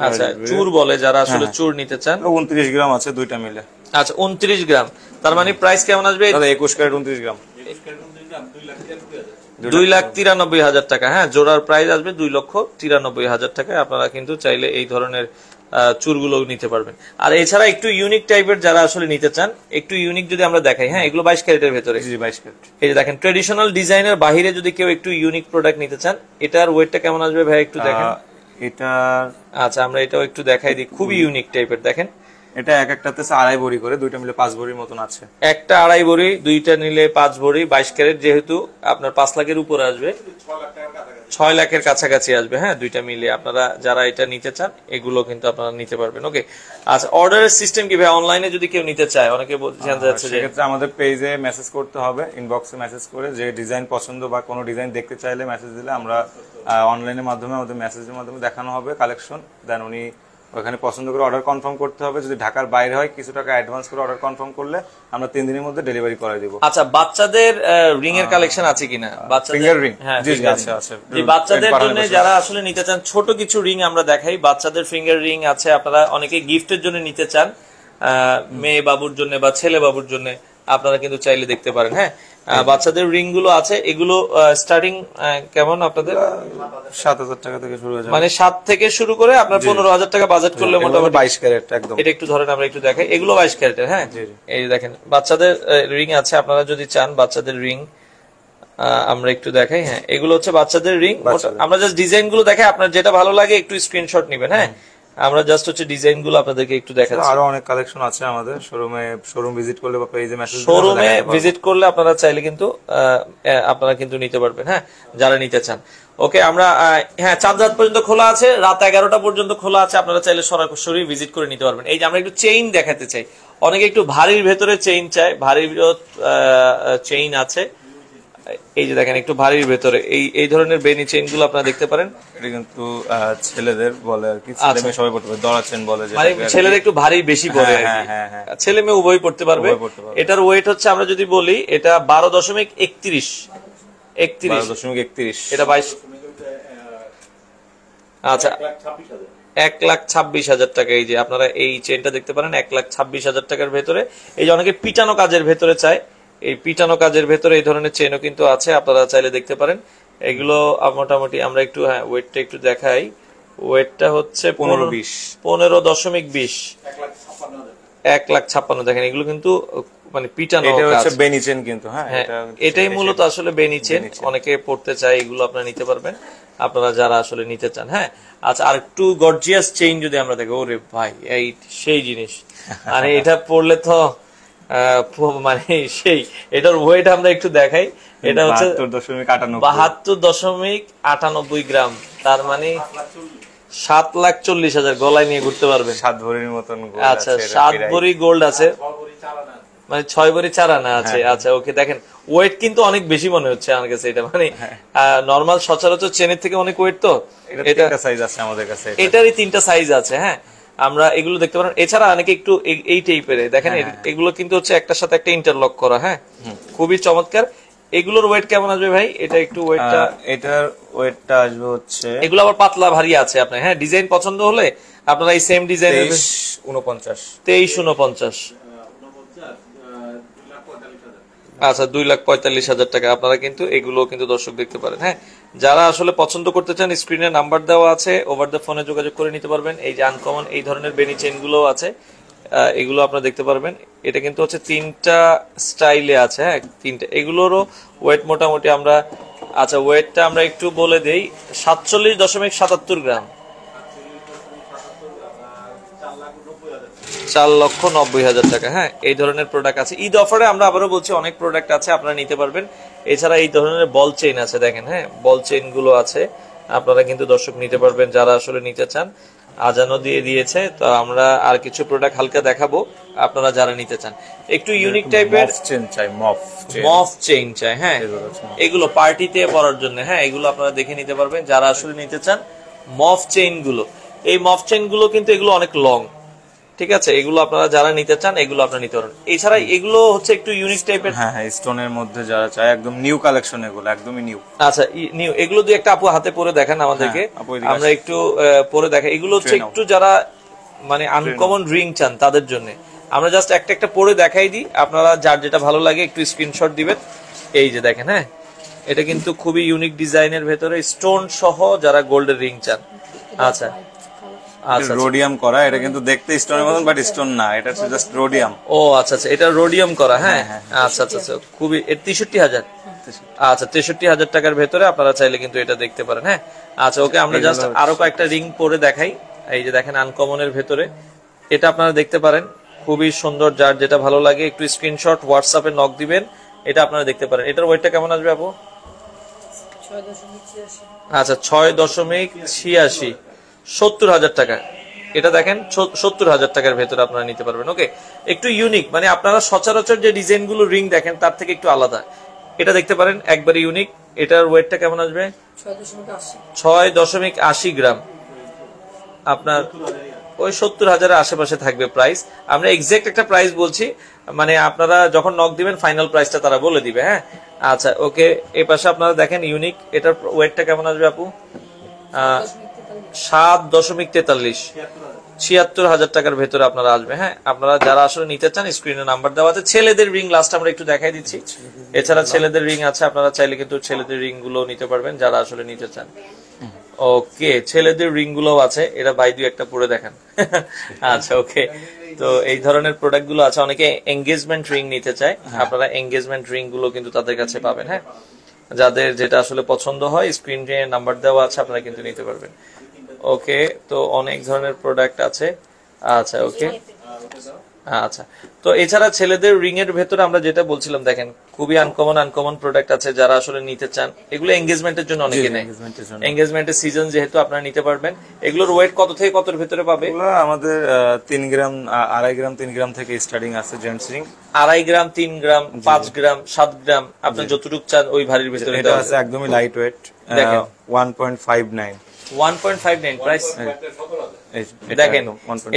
আচ্ছা চুর বলে যারা আসলে চুর নিতে চান, 29 গ্রাম আছে দুইটা মিলে। আচ্ছা 29 গ্রাম, তার মানে প্রাইস কেমন আসবে? 21 ক্যারেট 29 গ্রাম, 2,93,000 টাকা। হ্যাঁ, জোড়ার প্রাইস আসবে 2,93,000 টাকা। আপনারা কিন্তু চাইলে এই ধরনের চুরগুলো নিতে পারবেন। আর এছাড়া একটু ইউনিক টাইপের যারা আসলে নিতে চান, একটু ইউনিক যদি আমরা দেখাই, হ্যাঁ এগুলো 22 ক্যারেটের ভেতরে। 22 ক্যারেট। এই যে দেখেন ট্রেডিশনাল ডিজাইনের বাহিরে যদি কেউ একটু ইউনিক প্রোডাক্ট নিতে চান, এটার ওয়েটটা কেমন আসবে ভাই একটু দেখেন। এটা আচ্ছা আমরা এটাও একটু দেখাই দিই, খুবই ইউনিক টাইপের। দেখেন এটা এক একটাতে 2.5 ভরি করে, দুইটা মিলে 5 ভরির মতন আছে। একটা 2.5 ভরি, দুইটা নিলে 5 ভরি, 22 ক্যারেট, যেহেতু আপনার 5 লাখের উপরে আসবে, 6 লাখের কাছাকাছি আসবে। হ্যাঁ, দুইটা মিলে আপনারা যারা এটা নিতে চান এগুলো কিন্তু আপনারা নিতে পারবেন। ওকে, আচ্ছা অর্ডারের সিস্টেম কি ভাই? অনলাইনে যদি কেউ নিতে চায়, অনেকে জানতে যাচ্ছে যে সেক্ষেত্রে আমাদের পেজে মেসেজ করতে হবে, ইনবক্সে মেসেজ করে, যে ডিজাইন পছন্দ বা কোনো ডিজাইন দেখতে চাইলে মেসেজ দিলে আমরা অনলাইনের মাধ্যমে, আমাদের মেসেজের মাধ্যমে দেখানো হবে কালেকশন, দেন উনি ওখানে পছন্দ করে অর্ডার কনফার্ম করতে হবে। যদি ঢাকার বাইরে হয় কিছু টাকা অ্যাডভান্স করে অর্ডার কনফার্ম করলে আমরা 3 দিনের মধ্যে ডেলিভারি করে দিব। আচ্ছা, বাচ্চাদের রিং এর কালেকশন আছে কিনা? Finger ring? হ্যাঁ জি আছে আছে। এই বাচ্চাদের জন্য যারা আসলে নিতে চান, ছোট কিছু রিং আমরা দেখাই। বাচ্চাদের ফিঙ্গার রিং আছে, আপনারা অনেকে গিফটের জন্য নিতে চান, মেয়ে বাবুর জন্য বা ছেলে বাবুর জন্য, আপনারা কিন্তু চাইলে দেখতে পারেন। হ্যাঁ, বাচ্চাদের রিং গুলো আছে, এগুলো স্টার্টিং কেমন আপনাদের? 7,000 টাকা থেকে শুরু হয়ে যায়, মানে 7 থেকে শুরু করে আপনার 15,000 টাকা বাজেট করলে মোটামুটি 22 ক্যারেট একদম। এটা একটু ধরেন আমরা একটু দেখাই, এগুলো 22 ক্যারেটের। হ্যাঁ, এই যে দেখেন বাচ্চাদের রিং আছে, আপনারা যদি চান বাচ্চাদের রিং আমরা একটু দেখাই। হ্যাঁ, এগুলো হচ্ছে বাচ্চাদের রিং। আমরা জাস্ট ডিজাইন গুলো দেখাই, আপনার যেটা ভালো লাগে একটু স্ক্রিনশট নেবেন। হ্যাঁ, আমরা জাস্ট হচ্ছে ডিজাইন গুলো আপনাদেরকে একটু দেখাচ্ছি। আরো অনেক কালেকশন আছে আমাদের শোরুম ভিজিট করলে বা পেজে মেসেজ শোরুমে ভিজিট করলে আপনারা চাইলে কিন্তু আপনারা কিন্তু নিতে পারবেন। হ্যাঁ, যারা নিতে চান। ওকে, আমরা হ্যাঁ 4 রাত পর্যন্ত খোলা আছে, রাত 11টা পর্যন্ত খোলা আছে, আপনারা চাইলে সরাসরি ভিজিট করে নিতে পারবেন। এই যে আমরা একটু চেইন দেখাতে চাই, অনেকে একটু ভারীর ভেতরে চেইন চায়, ভারীর চেইন আছে। এই যে দেখেন একটু ভারীর ভেতরে এই ধরনের বেনি চেইন গুলো আপনারা দেখতে পারেন। এটা কিন্তু ছেলেদের বলে আর কি, ছেলে মেয়ে সবাই পড়তে পারে, দড়া চেইন বলে, মানে ছেলেদের একটু ভারী বেশি পড়ে, ছেলে মেয়ে উভয় পড়তে পারবে। এটার ওয়েট হচ্ছে আমরা যদি বলি, এটা 12.31, এটা 22। আচ্ছা 1,26,000 টাকা। এই যে আপনারা এই চেইনটা দেখতে পারেন 1,26,000 টাকার ভেতরে। এই যে অনেকে পিটানো কাজের ভেতরে চায়, এই পিটানো কাজের ভেতরে এই ধরনের চেইনও কিন্তু আছে, আপনারা চাইলে দেখতে পারেন। এগুলো মোটামুটি আমরা একটু ওয়েটটা একটু দেখাই। ওয়েটটা হচ্ছে 15.20, 1,56,000। দেখেন এগুলো কিন্তু মানে পিটানো কাজ, বেনি চেইন কিন্তু। হ্যাঁ, এটাই মূলত আসলে বেনি চেইন, অনেকে পড়তে চায়, এগুলো আপনারা নিতে পারবেন আপনারা যারা আসলে নিতে চান। হ্যাঁ, আচ্ছা আর একটু গর্জিয়াস চেইন যদি আমরা দেখি, ওরে ভাই এই সেই জিনিস, মানে এটা পড়লে তো মানে সেই, এটার ওয়েট আমরা একটু দেখাই। এটা হচ্ছে 72.98 গ্রাম, তার মানে 7,40,000 গলায় নিয়ে ঘুরতে পারবেন। 7 ভরির মতন। আচ্ছা 7 ভরি গোল্ড আছে, মানে 6 ভরি 4 আনা আছে। আচ্ছা ওকে, দেখেন ওয়েট কিন্তু অনেক বেশি মনে হচ্ছে আমার কাছে, এটা মানে নরমাল সচরাচর চেনের থেকে অনেক ওয়েট। তো এটা সাইজ আছে আমাদের কাছে, এটারই 3টা সাইজ আছে। হ্যাঁ, আমরা এগুলো দেখতে পারেন। এছাড়া অনেকে একটু এই টাইপের দেখেন, এগুলো কিন্তু হচ্ছে একটার সাথে একটা ইন্টারলক করা। হ্যাঁ, খুবই চমৎকার। এগুলোর ওয়েট কেমন আসবে ভাই? এটা একটু ওয়েটটা, এটার ওয়েটটা আসবে হচ্ছে, এগুলো আবার পাতলা ভারী আছে আপনার। হ্যাঁ, ডিজাইন পছন্দ হলে আপনারা এই সেম ডিজাইনের 2349। আচ্ছা 2,45,000 টাকা আপনারা কিন্তু এগুলো কিন্তু দর্শক দেখতে পারেন। হ্যাঁ, যারা আসলে পছন্দ করতে চান স্ক্রিনে নাম্বার দেওয়া আছে, ওভার দ্য ফোনে যোগাযোগ করে নিতে পারবেন। এই যে আনকমন এই ধরনের বেনি চেইন গুলো আছে, এগুলো আপনারা দেখতে পারবেন। এটা কিন্তু হচ্ছে 3টা স্টাইলে আছে, হ্যাঁ 3টা। এগুলোরও ওয়েট মোটামুটি আমরা, আচ্ছা ওয়েটটা আমরা একটু বলে দেই, 47.77 গ্রাম, 4,90,000 টাকা। হ্যাঁ, এই ধরনের প্রোডাক্ট আছে। ঈদ অফারে আমরা আবারও বলছি অনেক প্রোডাক্ট আছে, আপনারা নিতে পারবেন। এছাড়া এই ধরনের বল চেইন আছে, দেখেন, হ্যাঁ বল চেইন গুলো আছে, আপনারা কিন্তু দর্শক নিতে পারবেন যারা আসলে নিতে চান। আজানও দিয়ে দিয়েছে, তো আমরা আর কিছু প্রোডাক্ট হালকা দেখাবো আপনারা যারা নিতে চান। একটু ইউনিক টাইপের চেন চাই, মফ চেইন চাই, হ্যাঁ এগুলো পার্টিতে পরার জন্য, হ্যাঁ এগুলো আপনারা দেখে নিতে পারবেন যারা আসলে নিতে চান। মফ চেইন গুলো, এই মফ চেইন গুলো কিন্তু এগুলো অনেক লং, ঠিক আছে, এগুলো আপনারা যারা নিতে চান এগুলো আপনারা নিতে পারেন। এছাড়া এগুলো হচ্ছে একটু ইউনিক টাইপের, হ্যাঁ হ্যাঁ স্টোনের মধ্যে যারা চায় একদম নিউ কালেকশন, এগুলো একদমই নিউ। আচ্ছা নিউ, এগুলো দুই একটা আপু হাতে পরে দেখান আমাদেরকে, আমরা একটু পরে দেখাই। এগুলো হচ্ছে একটু যারা মানে আনকমন রিং চান তাদের জন্য আমরা জাস্ট একটা একটা পরে দেখাই দিই, আপনারা যার যেটা ভালো লাগে একটু স্ক্রিনশট দিবেন। এই যে দেখেন, হ্যাঁ এটা কিন্তু খুবই ইউনিক ডিজাইনের ভেতরে স্টোন সহ যারা গোল্ডের রিং চান। আচ্ছা আচ্ছা, রোডিয়াম করা, এটা কিন্তু দেখতে স্টোনের মতন বাট স্টোন না, এটা হচ্ছে জাস্ট রোডিয়াম। ও আচ্ছা আচ্ছা, এটা রোডিয়াম করা, হ্যাঁ আচ্ছা আচ্ছা আচ্ছা, খুবই 63,000, আচ্ছা 63,000 টাকার ভেতরে আপনারা চাইলে কিন্তু এটা দেখতে পারেন। হ্যাঁ আচ্ছা ওকে, আমরা জাস্ট আরো কয়েকটা রিং পরে দেখাই। এই যে দেখেন আনকমনের ভেতরে, এটা আপনারা দেখতে পারেন, খুবই সুন্দর, যার যেটা ভালো লাগে একটু স্ক্রিনশট হোয়াটসঅ্যাপে নক দিবেন, এটা আপনারা দেখতে পারেন। এটার ওয়েটটা কেমন আসবে আপু? 6.86। আচ্ছা 6.86, 70,000 টাকা। এটা দেখেন 70,000 টাকার ভেতরে আপনারা নিতে পারবেন। ওকে, একটু ইউনিক, মানে আপনারা সচরাচর যে ডিজাইন গুলো রিং দেখেন তার থেকে একটু আলাদা, এটা দেখতে পারেন, একবারে ইউনিক। এটার ওয়েটটা কেমন আসবে? 6.80। 6.80 গ্রাম, আপনার ওই 70,000-এর আশেপাশে থাকবে প্রাইস। আমরা এক্সাক্ট একটা প্রাইস বলছি, মানে আপনারা যখন নক দিবেন ফাইনাল প্রাইসটা তারা বলে দিবে। হ্যাঁ আচ্ছা ওকে, এই পাশে আপনারা দেখেন ইউনিক, এটার ওয়েটটা কেমন আসবে আপু? 7.43, 76,000 টাকার ভেতরে আপনারা আসবে। হ্যাঁ আপনারা যারা আসলে নিতে চান স্ক্রিনে নাম্বার দেওয়া আছে। ছেলেদের রিং লাস্ট আমরা একটু দেখাই দিচ্ছি, এছাড়া ছেলেদের রিং আছে, আপনারা চাইলে কিন্তু ছেলেদের রিং গুলো নিতে পারবেন যারা আসলে নিতে চান। ওকে, ছেলেদের রিং গুলো আছে, এটা বাই দুই একটা পরে দেখান। আচ্ছা ওকে, তো এই ধরনের প্রোডাক্ট গুলো আছে। অনেকে এঙ্গেজমেন্ট রিং নিতে চায়, আপনারা এঙ্গেজমেন্ট রিং গুলো কিন্তু তাদের কাছে পাবেন। হ্যাঁ যাদের যেটা আসলে পছন্দ হয় স্ক্রিনে নাম্বার দেওয়া আছে, আপনারা কিন্তু নিতে পারবেন। ওকে, তো অনেক ধরনের প্রোডাক্ট আছে। আচ্ছা ওকে, আচ্ছা তো এছাড়া ছেলেদের রিং এর ভেতরে আমরা যেটা বলছিলাম, দেখেন খুবই আনকমন প্রোডাক্ট আছে যারা আসলে নিতে চান। এগুলো এঙ্গেজমেন্টের জন্য অনেকে নেয়, এঙ্গেজমেন্টের সিজন যেহেতু আপনারা নিতে পারবেন। এগুলোর ওয়েট কত থেকে কতর ভেতরে পাবে? আমাদের 3 গ্রাম, 2.5 গ্রাম, 3 গ্রাম থেকে স্টার্টিং আছে জেন্টস রিং। 2.5 গ্রাম, 3 গ্রাম, 5 গ্রাম, 7 গ্রাম, আপনার যতটুকু চান ওই ভারীর ভেতরে। এটা আছে একদমই লাইট ওয়েট, 1.59, 1.59 প্রাইস। দেখেন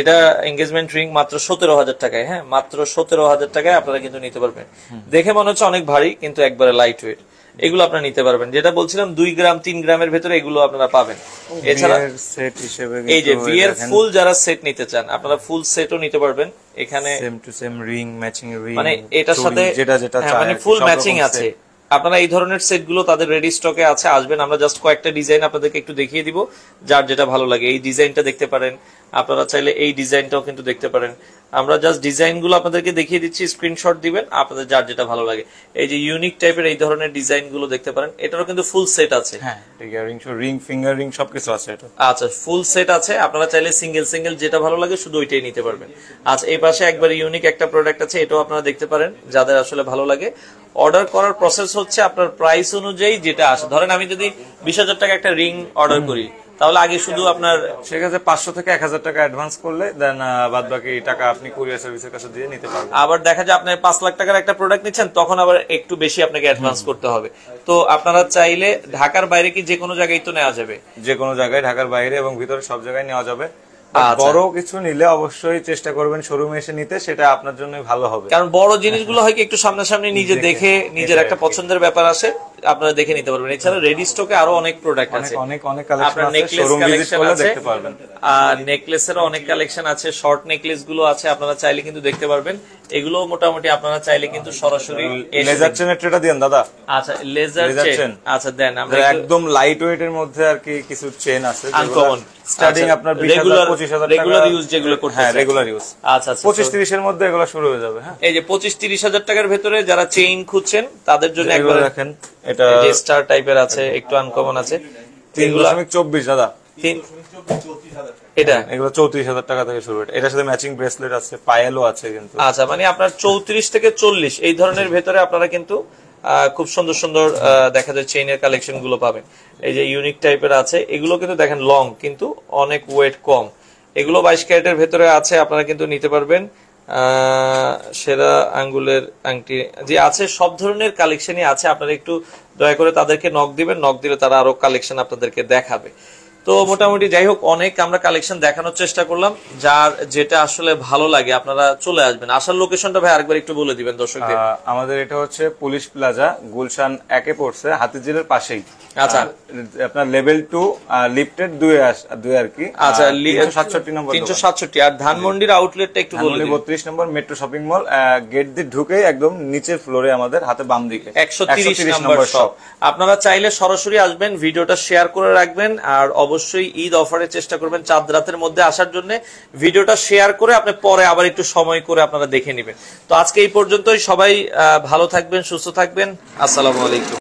এটা এঙ্গেজমেন্ট রিং মাত্র 17,000 টাকায়। হ্যাঁ মাত্র 17,000 টাকায় আপনারা কিন্তু নিতে পারবেন। দেখে মনে হচ্ছে অনেক ভারী, কিন্তু একবারে লাইট ওয়েট। এগুলো আপনারা নিতে পারবেন। যেটা বলছিলাম 2 গ্রাম 3 গ্রামের ভেতরে এগুলো আপনারা পাবেন। এছাড়া সেট হিসেবে এই যে বিয়ের ফুল যারা সেট নিতে চান, আপনারা ফুল সেটও নিতে পারবেন। এখানে same to same ring, matching ring, মানে এটার সাথে যেটা চায় মানে ফুল ম্যাচিং আছে। আপনারা এই ধরনের সেট গুলো তাদের রেডি স্টকে আছে, আসবেন। আমরা জাস্ট কয়েকটা ডিজাইন আপনাদেরকে একটু দেখিয়ে দিব, যার যেটা ভালো লাগে। এই ডিজাইনটা দেখতে পারেন, আপনারা চাইলে এই ডিজাইনটাও কিন্তু দেখতে পারেন। আমরা জাস্ট ডিজাইন গুলো আপনাদেরকে দেখিয়ে দিচ্ছি, স্ক্রিনশট দিবেন আপনাদের যার যেটা ভালো লাগে। এই যে ইউনিক টাইপের এই ধরনের ডিজাইন গুলো দেখতে পারেন, এটারও কিন্তু ফুল সেট আছে। হ্যাঁ রিং, ফিঙ্গার রিং সবকিছু আছে এটা। আচ্ছা ফুল সেট আছে, আপনারা চাইলে সিঙ্গেল যেটা ভালো লাগে শুধু ওইটাই নিতে পারবেন। আচ্ছা এই পাশে একবার ইউনিক একটা প্রোডাক্ট আছে, এটাও আপনারা দেখতে পারেন যাদের আসলে ভালো লাগে। অর্ডার করার প্রসেস হচ্ছে আপনার প্রাইস অনুযায়ী যেটা আসে। ধরেন আমি যদি 20,000 টাকা একটা রিং অর্ডার করি, তাহলে আগে শুধু আপনার সেক্ষেত্রে 500 থেকে 1,000 টাকা অ্যাডভান্স করলে দেন বাদ বাকি টাকা আপনি কুরিয়ার সার্ভিসের কাছে দিয়ে নিতে পারবেন। আবার দেখা যায় আপনি 5 লাখ টাকার একটা প্রোডাক্ট নিচ্ছেন, তখন আবার একটু বেশি আপনাকে অ্যাডভান্স করতে হবে। তো আপনারা চাইলে ঢাকার বাইরে কি যে কোনো জায়গায় তো নেওয়া যাবে? যে কোনো জায়গায়, ঢাকার বাইরে এবং ভিতরে সব জায়গায় নেওয়া যাবে। বড় কিছু নিলে অবশ্যই চেষ্টা করবেন শোরুমে এসে নিতে, সেটা আপনার জন্য ভালো হবে। কারণ বড় জিনিসগুলো হয় কি একটু সামনাসামনি নিজে দেখে নিজের একটা পছন্দের ব্যাপার আসে, আপনারা দেখে নিতে পারবেন। এছাড়া রেডি স্টকে আরো অনেক প্রোডাক্ট আছে, অনেক অনেক কালেকশন আপনার আছে, নেকলেস শোরুম ভিজিট কালেকশন করলে আছে, দেখতে পারবেন। আর নেকলেসেরও অনেক কালেকশন আছে, শর্ট নেকলেস গুলো আছে, আপনারা চাইলে কিন্তু দেখতে পারবেন। এগুলো মোটামুটি আপনারা চাইলে কিন্তু সরাসরি লেজার চেনের ট্রেটা দেন দাদা। আচ্ছা লেজার চেন, আচ্ছা দেন আমরা একদম লাইট ওয়েট এর মধ্যে আর কি কিছু চেন আছে আনকমন স্টার্টিং আপনার 20,000 25,000 টাকা রেগুলার ইউজ যেগুলো করতে, হ্যাঁ রেগুলার ইউজ। আচ্ছা আচ্ছা 25-30 এর মধ্যে এগুলো শুরু হয়ে যাবে। হ্যাঁ এই যে 25-30 হাজার টাকার ভেতরে যারা চেইন খুঁজছেন তাদের জন্য এগুলো একবার দেখেন, এটা যে স্টার টাইপের আছে, একটু আনকমন আছে। 3.24 দাদা, এটা এগুলো 34,000 টাকা থেকে শুরু। এটার সাথে ম্যাচিং ব্রেসলেট আছে, পায়েলও আছে কিন্তু। আচ্ছা মানে আপনার 34 থেকে 40 এই ধরনের ভেতরে আপনারা কিন্তু খুব সুন্দর সুন্দর দেখা যায় চেইনের কালেকশন গুলো পাবেন। এই যে ইউনিক টাইপের আছে, এগুলো কিন্তু দেখেন লং কিন্তু অনেক ওয়েট কম। এগুলো 22 ক্যারেটের ভেতরে আছে, আপনারা কিন্তু নিতে পারবেন। সেরা আঙ্গুলের আংটি যে আছে, সব ধরনের কালেকশনই আছে। আপনারা একটু দয়া করে তাদেরকে নক দিবেন, নক দিলে তারা আরো কালেকশন আপনাদেরকে দেখাবে। তো মোটামুটি যাই হোক অনেক আমরা কালেকশন দেখানোর চেষ্টা করলাম, যার যেটা আসলে ভালো লাগে আপনারা চলে আসবেন। আসার লোকেশনটা ভাই আরেকবার একটু বলে দিবেন দর্শকদের। আমাদের এটা হচ্ছে পুলিশ প্লাজা, গুলশান 1-এ পড়ছে, হাতিঝিলের পাশেই। আচ্ছা আপনার লেভেল 2 লিফটেড 2 আর কি। আচ্ছা 367 নম্বর 367। আর ধানমন্ডির আউটলেটটা একটু বলে দিন। 32 নম্বর মেট্রো শপিং মল, গেট দিয়ে ঢুকেই একদম নিচের ফ্লোরে আমাদের হাতে বাম দিকে 130 নম্বর শপ। আপনারা চাইলে সরাসরি আসবেন, ভিডিওটা শেয়ার করে রাখবেন, আর অবশ্যই ঈদ অফারের চেষ্টা করবেন চাঁদ রাতের মধ্যে আসার জন্য। ভিডিওটা শেয়ার করে আপনি পরে আবার একটু সময় করে আপনারা দেখে নেবেন। তো আজকে এই পর্যন্তই, সবাই ভালো থাকবেন, সুস্থ থাকবেন, আসসালামু আলাইকুম।